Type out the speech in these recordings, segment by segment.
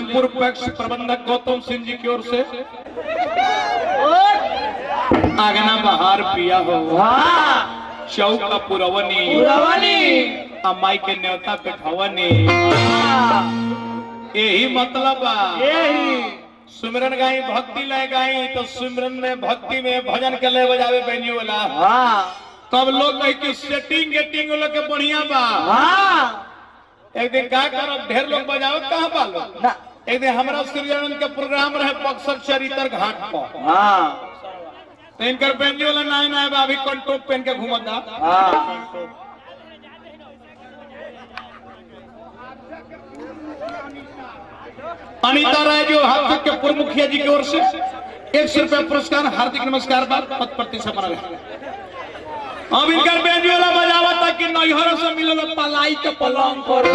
Salimpur PACS प्रबंधक गौतम सिंह जी की ओर से आगना बहार पिया हो चौका पुरवनी अम्माई के न्योता पे ठवनी यही मतलब सुमिरन गाई भक्ति लय गाई तो सुमिरन में भक्ति में भजन के लय बजावे बहनी वाला तब लोग कह के सेटिंग गेटिंग लोग के बढ़िया बा एक दिन का कर ढेर लोग बजाओ कहाँ बा लोग एक दिन हमारा सृजन का प्रोग्राम रहे बक्सर चरित्र घाट पर तो इनकर बहनी वाला नया नया बा अभी कंटोप पहन के घूमता अनीता राय जो हाथ के पूर्व मुखिया जी की ओर से 100 रुपया पुरस्कार हार्दिक नमस्कार बात पद प्रतिशत बना रहे अब इनकर बेंजी वाला बजावा ताकि नैहर से मिलल पलाई के पलंग पर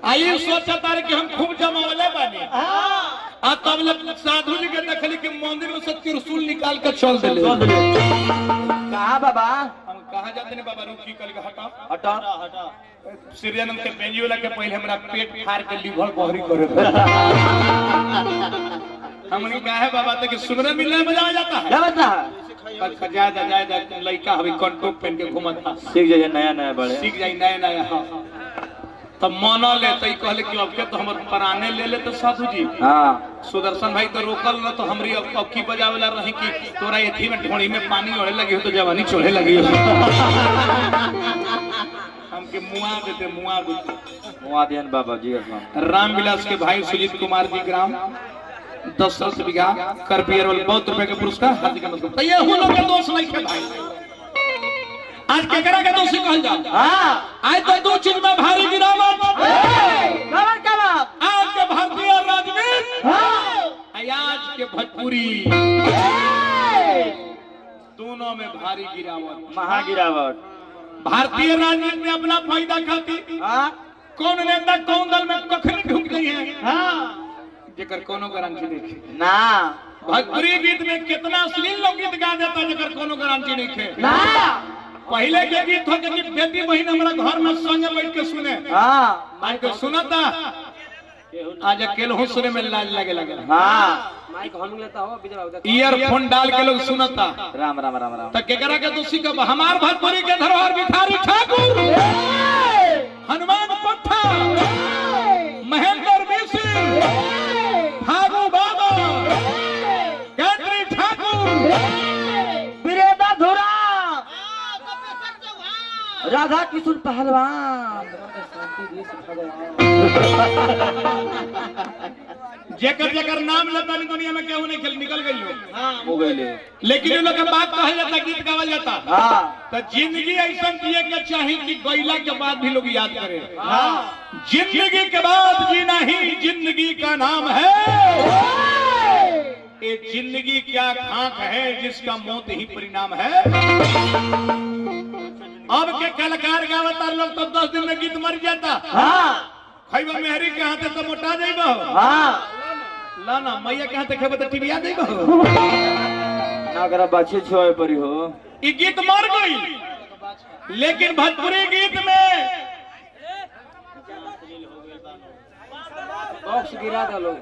आइए सोचता रहे कि हम खूब जमावले बानी आ तब लोग साधु जी के देखली कि मंदिर में से त्रिशूल निकाल के चल देले कहाँ बाबा हम कहाँ जाते ने बाबा रुकी कल के हटा हटा श्रीजनम के बेंजी वाला के पहले हमरा पेट फाड़ के लीवर बहरी करे हमने कहा है बाबा तक सुमरन मिलने बजाया जाता है क्या बता है जायदा लड़का अभी कंटोप पहन के घूमता सीख जाइए नया नया बड़े सीख जाई नया नया हाँ तब माना ले तो कहले कि अब के तो हम पराने ले ले तो साधु जी सुदर्शन भाई तो रोकल न तो हमरी अब की बजावेला रही कि तोरा एथी में ढोड़ी में पानी ओढ़े लगी हो तो जवानी चढ़े लगी हो हमके मुआ देन बाबा जी राम विलास के भाई सुजीत कुमार जी ग्राम 10 बीघा कर पियर बहुत रुपए के पुरस्कार हार्दिक नमस्कार तो ये हो लोग के दोस्त नहीं थे भाई आज केकरा के दोषी कहल जा आज तो दो चीज में भारी गिरावट आज के भारतीय राजनीति आज के भोजपुरी दोनों में भारी गिरावट महा गिरावट भारतीय राजनीति में अपना फायदा खाती कौन नेता कौन दल में कखनी ढूंढ गई है जेकर कोनो गारंटी देखे ना भोजपुरी गीत में कितना अश्लील लोग गीत गा देता जेकर कोनो गारंटी नहीं खे ना पहले के गीत हो कि बेटी बहन हमारा घर में संगे बैठ के सुने माइक के सुनता आज अकेले सुने में लाज लगे लगे माइक हम लेता हो ईयरफोन डाल के लोग सुनता राम राम राम राम तो केकरा के दोषी का हमार भोजपुरी के धरोहर भिखारी ठाकुर हनुमान पट्टा महेंद्र मिश्र फागू बाबा गैत्री ठाकुर वीरेंद्र धुरा राधा किशोर पहलवान जेकर जेकर नाम लेता दुनिया में केहू नहीं निकल गई हो गई लेकिन इन लोग के बात कहल जाता गीत गावल जाता तो जिंदगी ऐसा जिए के चाहिए कि गईला के बाद भी लोग याद करें जिंदगी के बाद जीना ही जिंदगी का नाम है ये जिंदगी क्या खाक है जिसका मौत ही परिणाम है अब के कलाकार गावतार लोग तो 10 दिन में गीत मर जाता खैबा मेहरी के हाथे तो मोटा जाइबो लाना मैया के हाथे खेबे तो टीवी आ जाइबो ना करा बच्चे छोए परी हो ई गीत मर गई लेकिन भोजपुरी गीत में बॉक्स गिरा दो लोग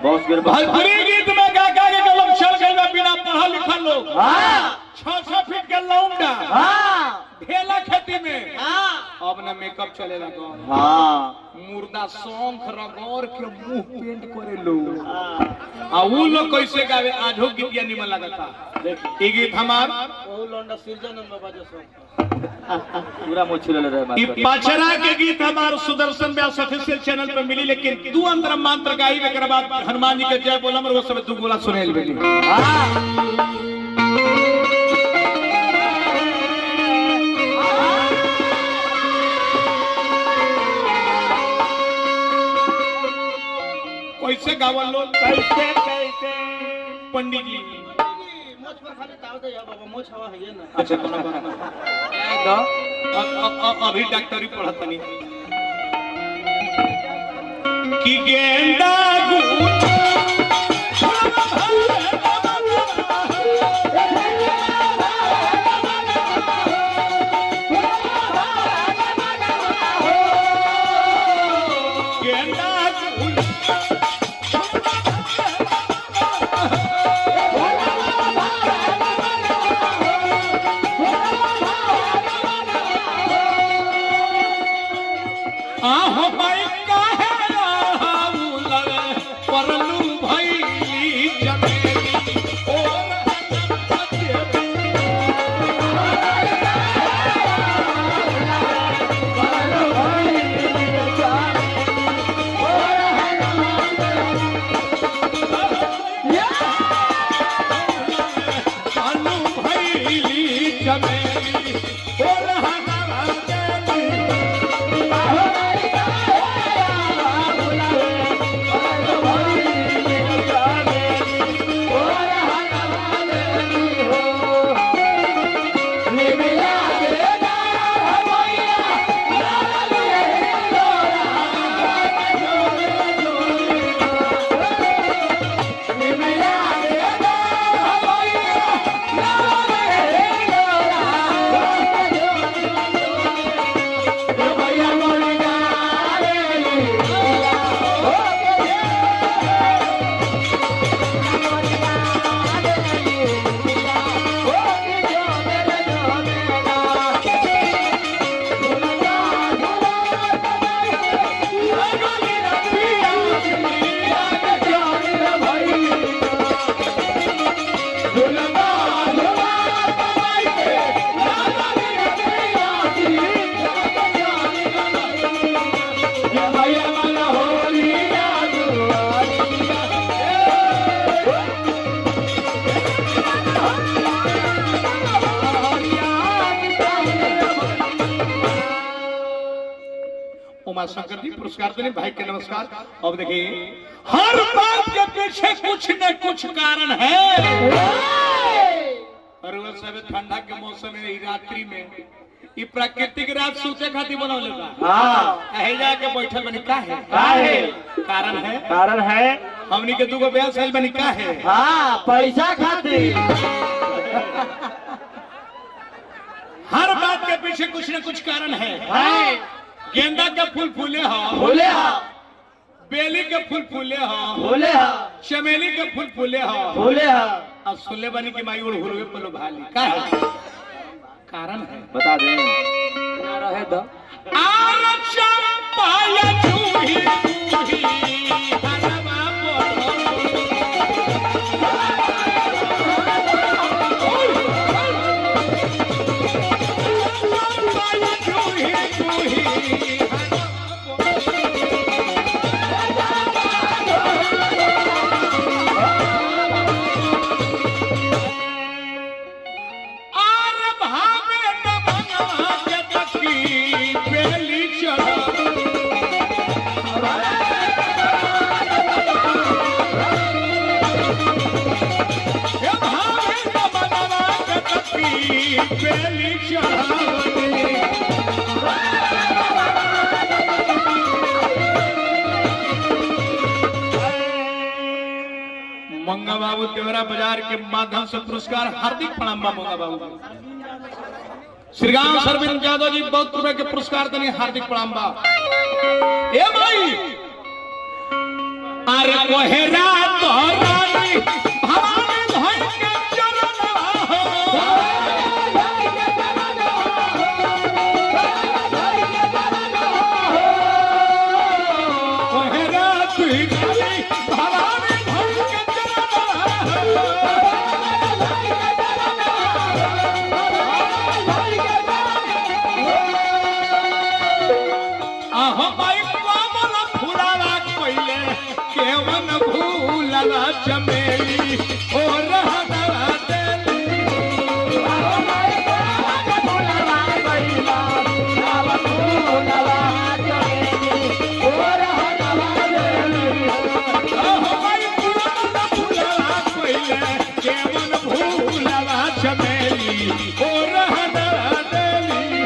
भोजपुरी गीत में गा गा के लोग चल गए बिना पढ़ा लिखा लोग 6-6 फीट के लौंडा ढेला खेती में अब ना मेकअप चले लगा मुर्दा शौख रगौर के मुंह पेंट करे लोग आ वो लोग कैसे गावे आजो गीतिया निमन लगता ये गीत हमार लौंडा सिरजन बाबा जो पूरा मोछले रहे ई पाचरा के गीत हमार सुदर्शन व्यास ऑफिशियल चैनल पे मिली लेकिन दू अंतर मंत्र गाई के बाद हनुमान जी के जय बोलम और वो सब दू गोला सुनेल बेली कैसे गावल लो कैसे पंडित जी मोछ पर खाली तावत है बाबा मोछ हवा है ना अच्छा कोनो बात अभी डॉक्टरी पढ़त नहीं कि गेंदा आहो भाई काहे राहुल परलू भैली चमेली और उमा शंकर जी पुरस्कार देने भाई के नमस्कार। अब देखिए हर बात के पीछे कुछ न कुछ कारण है। और वह सब ठंडा के मौसम में रात्रि में ये प्राकृतिक रात सूते खातिर बनौले बा। हाँ एही जाके बैठल बनी काहे कारण है हमनी के दुगो ब्याह साल बनी काहे। हाँ पैसा खातिर। हर बात के पीछे कुछ न कुछ कारण है। गेंदा के फूल फूले हो, बेली के फूल फूले हो, चमेली के फूल फूले हो। अब सुनले बनी की माई उड़ हुलवे पलो भाली का है कारण है बता दे रहे तो आर चंपाया जूही हरवा मंगा बाबू तेवरा बाजार के माध्यम से पुरस्कार हार्दिक प्रणाम मंगा बाबू। श्री गांव सरविंद यादव जी बहुत रुपए के पुरस्कार देने हार्दिक प्रणाम बा। ए भाई अरे कोहेरा तो रानी भवानी धन के चरण कोहेरा तू भवानी धन के केवन भूलला चमेली ओ रहना देली केवन भूलला चमेली ओ रहना देली